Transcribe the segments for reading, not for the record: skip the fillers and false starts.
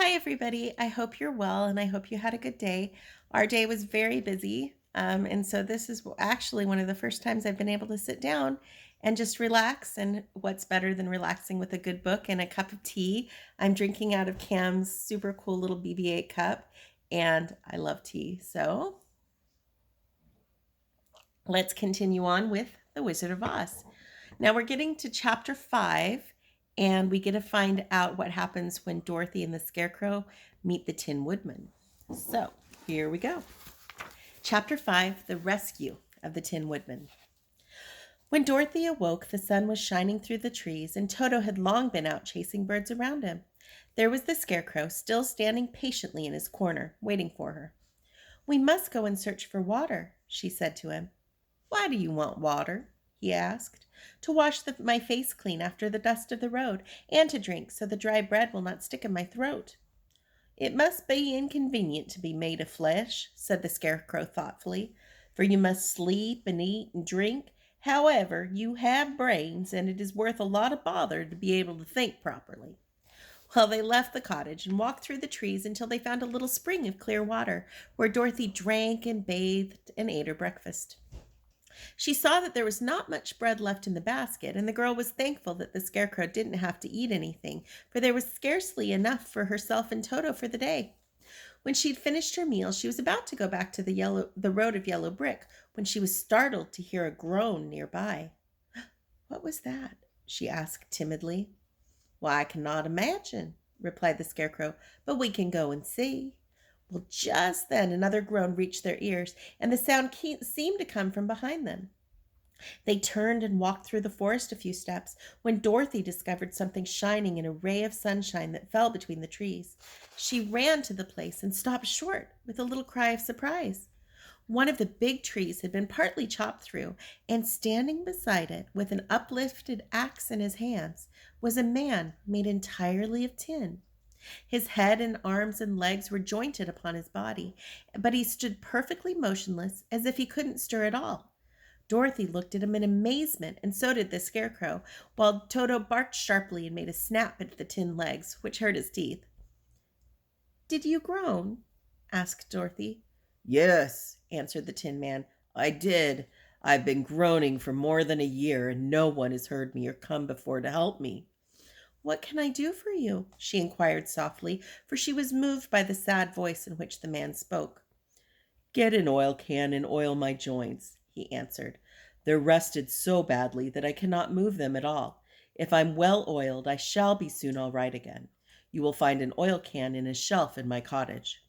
Hi, everybody. I hope you're well and I hope you had a good day. Our day was very busy. And so this is actually one of the first times I've been able to sit down and just relax. And what's better than relaxing with a good book and a cup of tea? I'm drinking out of Cam's super cool little BB-8 cup, and I love tea. So let's continue on with The Wizard of Oz. Now we're getting to chapter 5, and we get to find out what happens when Dorothy and the Scarecrow meet the Tin Woodman. So here we go. Chapter 5, The Rescue of the Tin Woodman. When Dorothy awoke, the sun was shining through the trees, and Toto had long been out chasing birds around him. There was the Scarecrow, still standing patiently in his corner, waiting for her. "We must go and search for water," she said to him. "Why do you want water?" he asked. "To wash my face clean after the dust of the road, and to drink so the dry bread will not stick in my throat." "It must be inconvenient to be made of flesh," said the Scarecrow thoughtfully, "for you must sleep and eat and drink. However, you have brains, and it is worth a lot of bother to be able to think properly." Well, they left the cottage and walked through the trees until they found a little spring of clear water, where Dorothy drank and bathed and ate her breakfast. She saw that there was not much bread left in the basket, and the girl was thankful that the Scarecrow didn't have to eat anything, for there was scarcely enough for herself and Toto for the day. When she'd finished her meal, she was about to go back to the road of yellow brick when she was startled to hear a groan nearby. "What was that?" she asked timidly. "Why, I cannot imagine," replied the Scarecrow, "but we can go and see." Well, just then another groan reached their ears, and the sound seemed to come from behind them. They turned and walked through the forest a few steps when Dorothy discovered something shining in a ray of sunshine that fell between the trees. She ran to the place and stopped short with a little cry of surprise. One of the big trees had been partly chopped through, and standing beside it with an uplifted axe in his hands was a man made entirely of tin. His head and arms and legs were jointed upon his body, but he stood perfectly motionless as if he couldn't stir at all. Dorothy looked at him in amazement, and so did the Scarecrow, while Toto barked sharply and made a snap at the tin legs, which hurt his teeth. "Did you groan?" asked Dorothy. "Yes," answered the Tin Man, "I did. I've been groaning for more than a year, and no one has heard me or come before to help me." "What can I do for you?" she inquired softly, for she was moved by the sad voice in which the man spoke. "Get an oil can and oil my joints," he answered. "They're rusted so badly that I cannot move them at all. If I'm well oiled, I shall be soon all right again. You will find an oil can in a shelf in my cottage."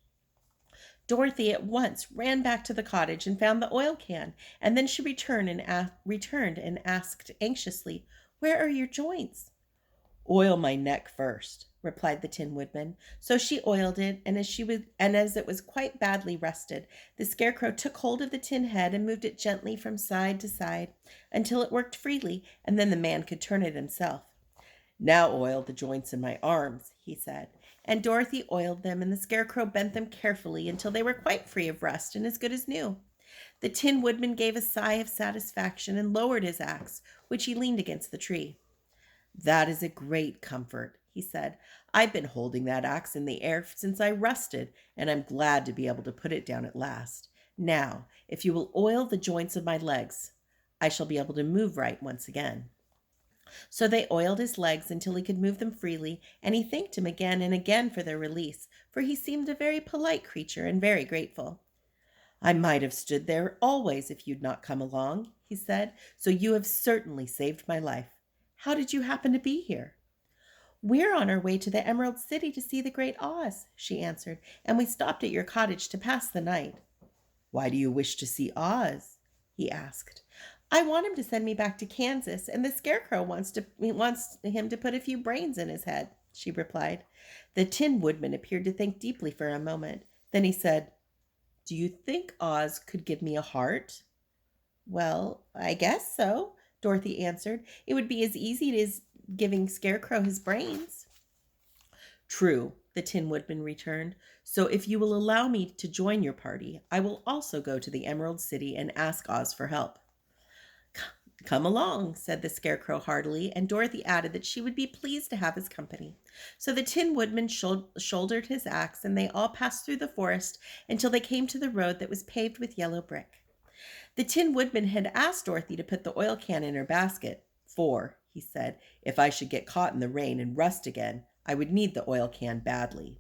Dorothy at once ran back to the cottage and found the oil can, and then she returned and asked anxiously, "Where are your joints?" "Oil my neck first," replied the Tin Woodman. So she oiled it, and as it was quite badly rusted, the Scarecrow took hold of the tin head and moved it gently from side to side until it worked freely, and then the man could turn it himself. "Now oil the joints in my arms," he said, and Dorothy oiled them, and the Scarecrow bent them carefully until they were quite free of rust and as good as new. The Tin Woodman gave a sigh of satisfaction and lowered his axe, which he leaned against the tree. "That is a great comfort," he said. "I've been holding that axe in the air since I rusted, and I'm glad to be able to put it down at last. Now, if you will oil the joints of my legs, I shall be able to move right once again." So they oiled his legs until he could move them freely, and he thanked him again and again for their release, for he seemed a very polite creature and very grateful. "I might have stood there always if you'd not come along," he said, "so you have certainly saved my life. How did you happen to be here?" "We're on our way to the Emerald City to see the Great Oz," she answered, "and we stopped at your cottage to pass the night." "Why do you wish to see Oz?" he asked. "I want him to send me back to Kansas, and the Scarecrow wants him to put a few brains in his head," she replied. The Tin Woodman appeared to think deeply for a moment. Then he said, "Do you think Oz could give me a heart?" "Well, I guess so," Dorothy answered. "It would be as easy as giving Scarecrow his brains." "True," the Tin Woodman returned. "So if you will allow me to join your party, I will also go to the Emerald City and ask Oz for help." "Come along," said the Scarecrow heartily, and Dorothy added that she would be pleased to have his company. So the Tin Woodman shouldered his axe, and they all passed through the forest until they came to the road that was paved with yellow brick. The Tin Woodman had asked Dorothy to put the oil can in her basket, "For," he said, "if I should get caught in the rain and rust again, I would need the oil can badly."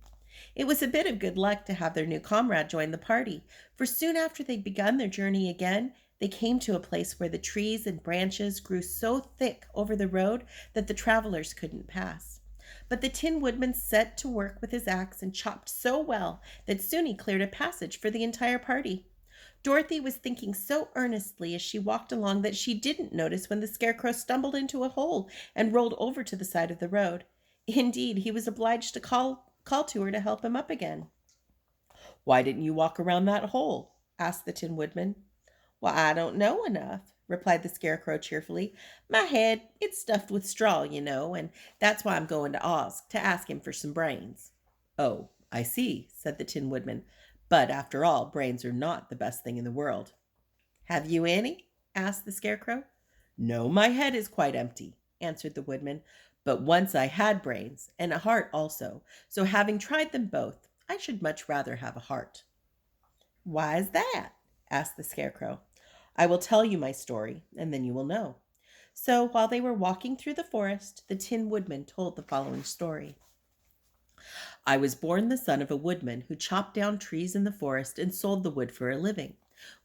It was a bit of good luck to have their new comrade join the party, for soon after they'd begun their journey again, they came to a place where the trees and branches grew so thick over the road that the travelers couldn't pass. But the Tin Woodman set to work with his axe and chopped so well that soon he cleared a passage for the entire party. Dorothy was thinking so earnestly as she walked along that she didn't notice when the Scarecrow stumbled into a hole and rolled over to the side of the road. Indeed, he was obliged to call to her to help him up again. "Why didn't you walk around that hole?" asked the Tin Woodman. "Well, I don't know enough," replied the Scarecrow cheerfully. "My head, it's stuffed with straw, and that's why I'm going to Oz to ask him for some brains." "Oh, I see," said the Tin Woodman. "But after all, brains are not the best thing in the world." "Have you any?" asked the Scarecrow. "No, my head is quite empty," answered the Woodman. "But once I had brains, and a heart also, so having tried them both, I should much rather have a heart." "Why is that?" asked the Scarecrow. "I will tell you my story, and then you will know." So while they were walking through the forest, the Tin Woodman told the following story. "I was born the son of a woodman who chopped down trees in the forest and sold the wood for a living.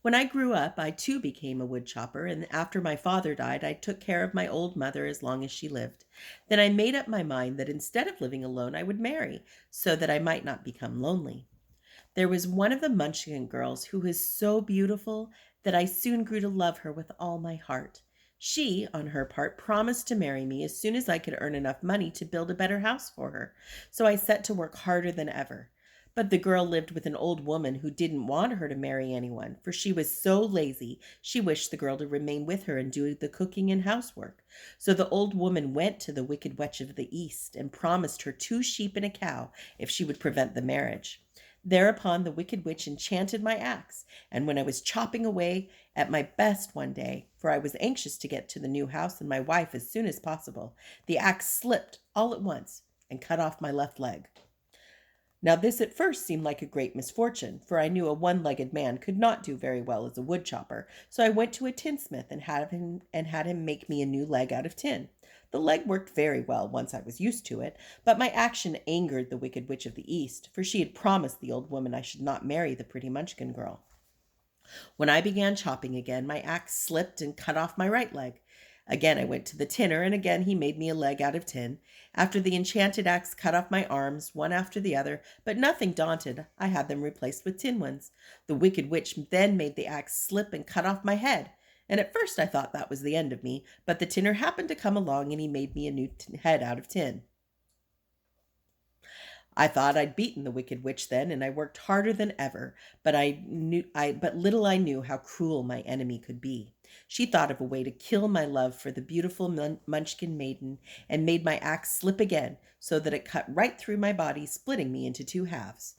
When I grew up, I too became a wood chopper, and after my father died, I took care of my old mother as long as she lived. Then I made up my mind that instead of living alone, I would marry, so that I might not become lonely. There was one of the Munchkin girls who was so beautiful that I soon grew to love her with all my heart. She, on her part, promised to marry me as soon as I could earn enough money to build a better house for her, so I set to work harder than ever. But the girl lived with an old woman who didn't want her to marry anyone, for she was so lazy she wished the girl to remain with her and do the cooking and housework. So the old woman went to the Wicked Witch of the East and promised her 2 sheep and a cow if she would prevent the marriage. Thereupon the Wicked Witch enchanted my axe, and when I was chopping away at my best one day, for I was anxious to get to the new house and my wife as soon as possible, the axe slipped all at once and cut off my left leg. Now this at first seemed like a great misfortune, for I knew a one-legged man could not do very well as a wood chopper, so I went to a tinsmith and had him make me a new leg out of tin. The leg worked very well once I was used to it, but my action angered the Wicked Witch of the East, for she had promised the old woman I should not marry the pretty Munchkin girl. When I began chopping again, my axe slipped and cut off my right leg. Again I went to the tinner, and again he made me a leg out of tin. After the enchanted axe cut off my arms, one after the other, but nothing daunted, I had them replaced with tin ones. The Wicked Witch then made the axe slip and cut off my head. And at first I thought that was the end of me, but the tinner happened to come along and he made me a new head out of tin. I thought I'd beaten the Wicked Witch then, and I worked harder than ever, but little I knew how cruel my enemy could be. She thought of a way to kill my love for the beautiful Munchkin maiden, and made my axe slip again, so that it cut right through my body, splitting me into 2 halves.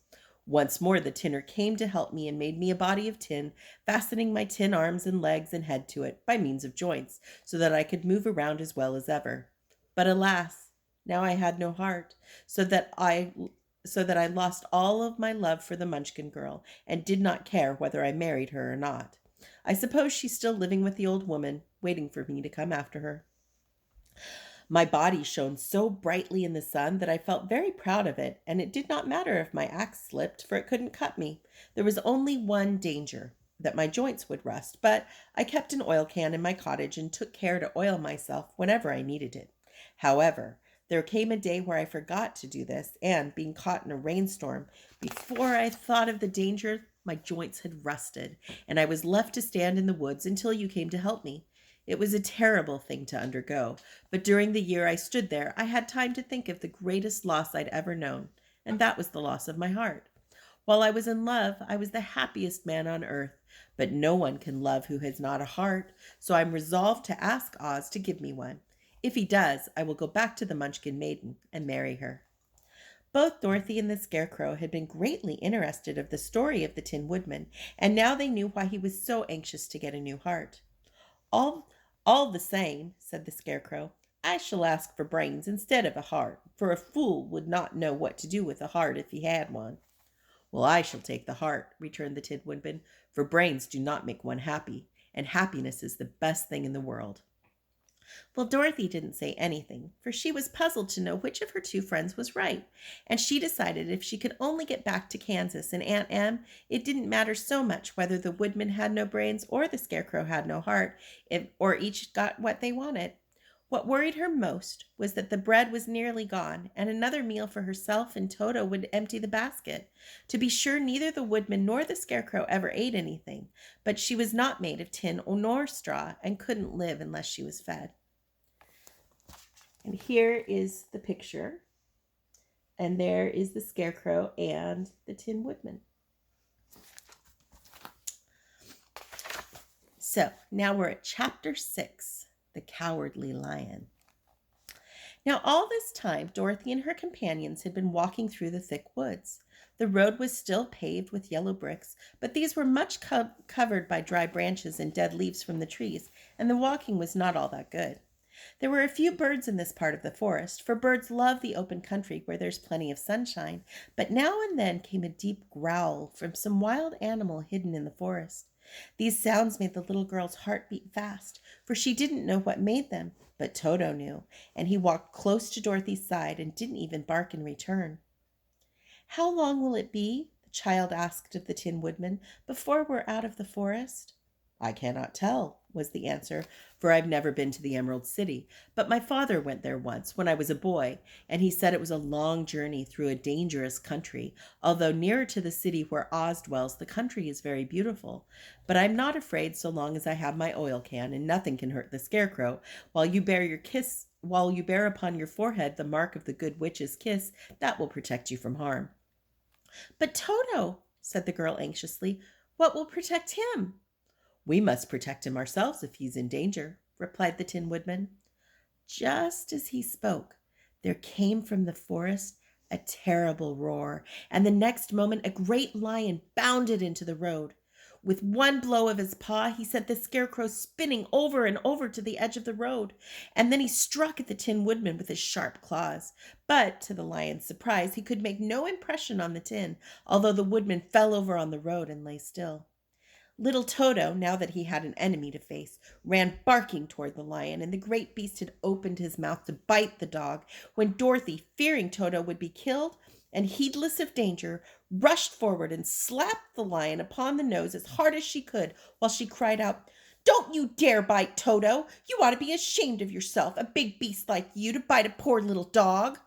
Once more the tinner came to help me and made me a body of tin, fastening my tin arms and legs and head to it by means of joints, so that I could move around as well as ever. But alas, now I had no heart, so that I lost all of my love for the Munchkin girl, and did not care whether I married her or not. I suppose she's still living with the old woman, waiting for me to come after her. My body shone so brightly in the sun that I felt very proud of it, and it did not matter if my axe slipped, for it couldn't cut me. There was only one danger, that my joints would rust, but I kept an oil can in my cottage and took care to oil myself whenever I needed it. However, there came a day where I forgot to do this, and being caught in a rainstorm, before I thought of the danger, my joints had rusted, and I was left to stand in the woods until you came to help me. It was a terrible thing to undergo, but during the year I stood there, I had time to think of the greatest loss I'd ever known, and that was the loss of my heart. While I was in love, I was the happiest man on earth, but no one can love who has not a heart, so I'm resolved to ask Oz to give me one. If he does, I will go back to the Munchkin maiden and marry her. Both Dorothy and the Scarecrow had been greatly interested of the story of the Tin Woodman, and now they knew why he was so anxious to get a new heart. All "All the same," said the Scarecrow, "I shall ask for brains instead of a heart, for a fool would not know what to do with a heart if he had one." "Well, I shall take the heart," returned the Tin Woodman, "for brains do not make one happy, and happiness is the best thing in the world." Well, Dorothy didn't say anything, for she was puzzled to know which of her two friends was right, and she decided if she could only get back to Kansas and Aunt Em, it didn't matter so much whether the Woodman had no brains or the Scarecrow had no heart, or each got what they wanted. What worried her most was that the bread was nearly gone, and another meal for herself and Toto would empty the basket. To be sure, neither the Woodman nor the Scarecrow ever ate anything, but she was not made of tin nor straw, and couldn't live unless she was fed. And here is the picture. And there is the Scarecrow and the Tin Woodman. So now we're at chapter 6, The Cowardly Lion. Now all this time, Dorothy and her companions had been walking through the thick woods. The road was still paved with yellow bricks, but these were much covered by dry branches and dead leaves from the trees, and the walking was not all that good. There were a few birds in this part of the forest, for birds love the open country where there's plenty of sunshine, but now and then came a deep growl from some wild animal hidden in the forest. These sounds made the little girl's heart beat fast, for she didn't know what made them, but Toto knew, and he walked close to Dorothy's side and didn't even bark in return. "How long will it be," the child asked of the Tin Woodman, "before we're out of the forest?" "I cannot tell," was the answer, "for I've never been to the Emerald City, but my father went there once when I was a boy, and he said it was a long journey through a dangerous country, although nearer to the city where Oz dwells the country is very beautiful. But I'm not afraid so long as I have my oil can, and nothing can hurt the Scarecrow, while you bear upon your forehead the mark of the good witch's kiss, that will protect you from harm." "But Toto," said the girl anxiously, "what will protect him?" "We must protect him ourselves if he's in danger," replied the Tin Woodman. Just as he spoke, there came from the forest a terrible roar, and the next moment a great lion bounded into the road. With one blow of his paw, he sent the Scarecrow spinning over and over to the edge of the road, and then he struck at the Tin Woodman with his sharp claws. But, to the lion's surprise, he could make no impression on the tin, although the Woodman fell over on the road and lay still. Little Toto, now that he had an enemy to face, ran barking toward the lion, and the great beast had opened his mouth to bite the dog when Dorothy, fearing Toto would be killed, and heedless of danger, rushed forward and slapped the lion upon the nose as hard as she could, while she cried out, "Don't you dare bite Toto! You ought to be ashamed of yourself, a big beast like you, to bite a poor little dog."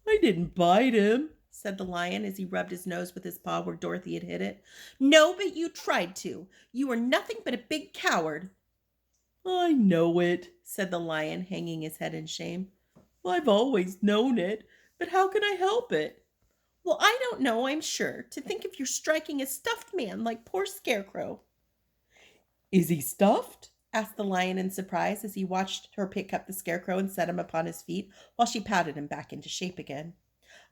"I didn't bite him," said the lion as he rubbed his nose with his paw where Dorothy had hit it. "No, but you tried to. You were nothing but a big coward." "I know it," said the lion, hanging his head in shame. "I've always known it, but how can I help it?" "Well, I don't know, I'm sure. To think of your striking a stuffed man like poor Scarecrow." "Is he stuffed?" asked the lion in surprise as he watched her pick up the Scarecrow and set him upon his feet while she patted him back into shape again.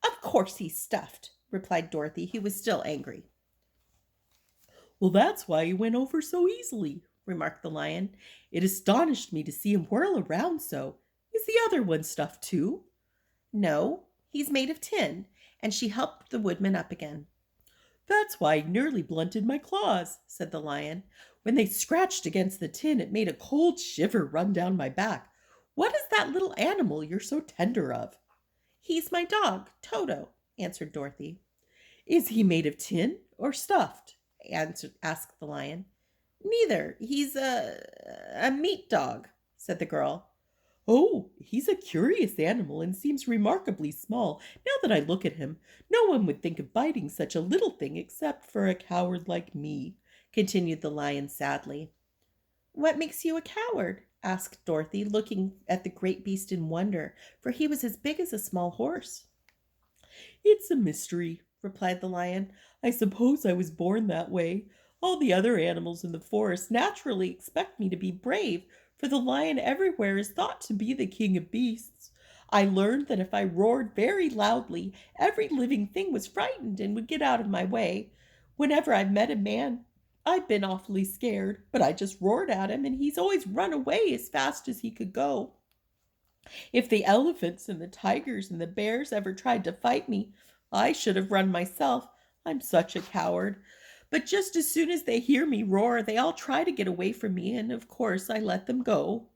"Of course he's stuffed," replied Dorothy, who was still angry. "Well, that's why he went over so easily," remarked the lion. "It astonished me to see him whirl around so. Is the other one stuffed too?" "No, he's made of tin," and she helped the Woodman up again. "That's why he nearly blunted my claws," said the lion. "When they scratched against the tin, it made a cold shiver run down my back. What is that little animal you're so tender of?" "He's my dog, Toto," answered Dorothy. "Is he made of tin or stuffed?" asked the lion. "Neither. He's a meat dog," said the girl. "Oh, he's a curious animal and seems remarkably small. Now that I look at him, no one would think of biting such a little thing except for a coward like me," continued the lion sadly. "What makes you a coward?" asked Dorothy, looking at the great beast in wonder, for he was as big as a small horse. "It's a mystery," replied the lion. "I suppose I was born that way. All the other animals in the forest naturally expect me to be brave, for the lion everywhere is thought to be the king of beasts. I learned that if I roared very loudly, every living thing was frightened and would get out of my way. Whenever I've met a man I've been awfully scared, but I just roared at him, and he's always run away as fast as he could go. If the elephants and the tigers and the bears ever tried to fight me, I should have run myself. I'm such a coward. But just as soon as they hear me roar, they all try to get away from me, and of course I let them go."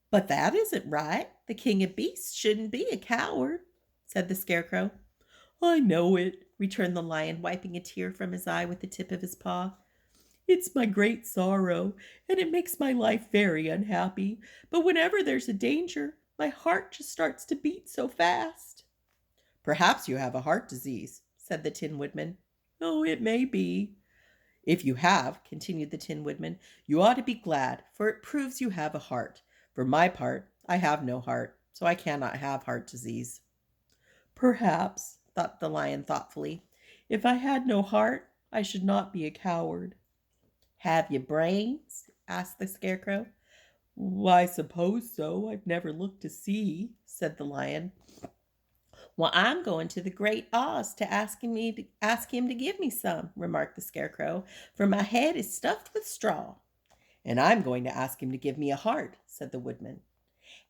"But that isn't right. The king of beasts shouldn't be a coward," said the Scarecrow. "I know it," returned the lion, wiping a tear from his eye with the tip of his paw. "It's my great sorrow, and it makes my life very unhappy. But whenever there's a danger, my heart just starts to beat so fast." "Perhaps you have a heart disease," said the Tin Woodman. "Oh, it may be." "If you have," continued the Tin Woodman, "you ought to be glad, for it proves you have a heart. For my part, I have no heart, so I cannot have heart disease." "Perhaps," thought the lion thoughtfully, "if I had no heart, I should not be a coward." "Have you brains?" asked the Scarecrow. "I suppose so. I've never looked to see," said the lion. "Well, I'm going to the Great Oz to ask him to give me some," remarked the Scarecrow, "for my head is stuffed with straw." "And I'm going to ask him to give me a heart," said the Woodman.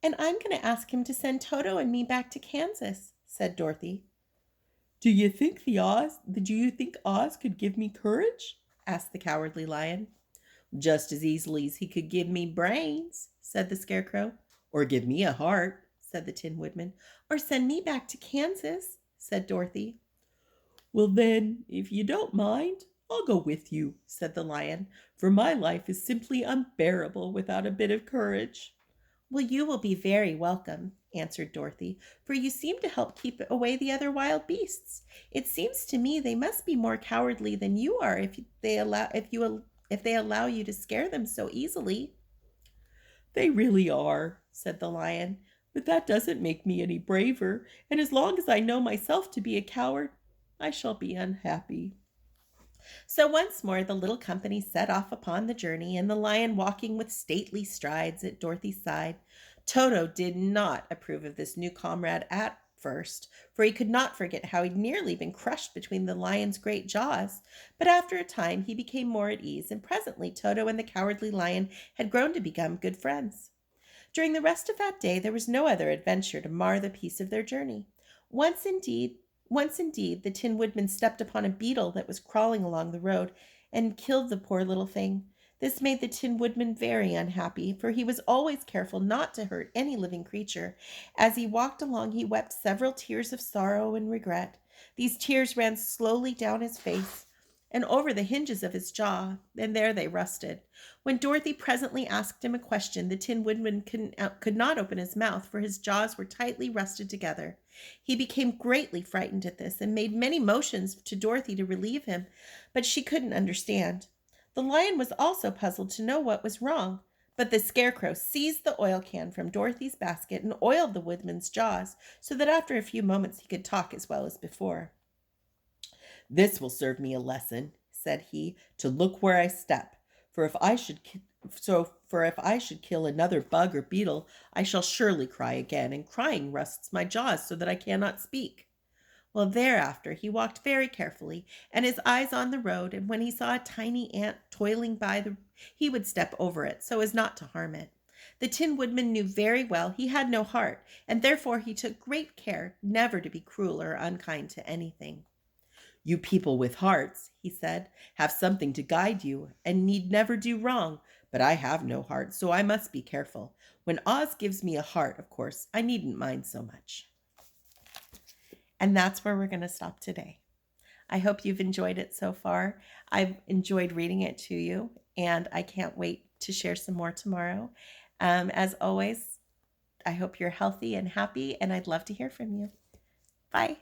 "And I'm going to ask him to send Toto and me back to Kansas," said Dorothy. Do you think Oz could give me courage?" asked the Cowardly Lion. "Just as easily as he could give me brains," said the Scarecrow. "Or give me a heart," said the Tin Woodman. "Or send me back to Kansas," said Dorothy. "Well then, if you don't mind, I'll go with you," said the lion, "for my life is simply unbearable without a bit of courage." "Well, you will be very welcome," answered Dorothy, "for you seem to help keep away the other wild beasts. It seems to me they must be more cowardly than you are if they allow you to scare them so easily." "They really are," said the lion, "but that doesn't make me any braver, and as long as I know myself to be a coward, I shall be unhappy." So once more the little company set off upon the journey, and the lion walking with stately strides at Dorothy's side. Toto did not approve of this new comrade at first, for he could not forget how he'd nearly been crushed between the lion's great jaws. But after a time he became more at ease, and presently Toto and the Cowardly Lion had grown to become good friends. During the rest of that day there was no other adventure to mar the peace of their journey. Once indeed, the Tin Woodman stepped upon a beetle that was crawling along the road and killed the poor little thing. This made the Tin Woodman very unhappy, for he was always careful not to hurt any living creature. As he walked along, he wept several tears of sorrow and regret. These tears ran slowly down his face and over the hinges of his jaw, and there they rusted. When Dorothy presently asked him a question, the Tin Woodman could not open his mouth, for his jaws were tightly rusted together. He became greatly frightened at this, and made many motions to Dorothy to relieve him, but she couldn't understand. The lion was also puzzled to know what was wrong, but the Scarecrow seized the oil can from Dorothy's basket and oiled the Woodman's jaws, so that after a few moments he could talk as well as before. "This will serve me a lesson," said he, "to look where I step. For if I should kill another bug or beetle, I shall surely cry again, and crying rusts my jaws so that I cannot speak." Well, thereafter he walked very carefully, and his eyes on the road, and when he saw a tiny ant toiling by, he would step over it so as not to harm it. The Tin Woodman knew very well he had no heart, and therefore he took great care never to be cruel or unkind to anything. "You people with hearts," he said, "have something to guide you, and need never do wrong. But I have no heart, so I must be careful. When Oz gives me a heart, of course, I needn't mind so much." And that's where we're going to stop today. I hope you've enjoyed it so far. I've enjoyed reading it to you, and I can't wait to share some more tomorrow. As always, I hope you're healthy and happy, and I'd love to hear from you. Bye.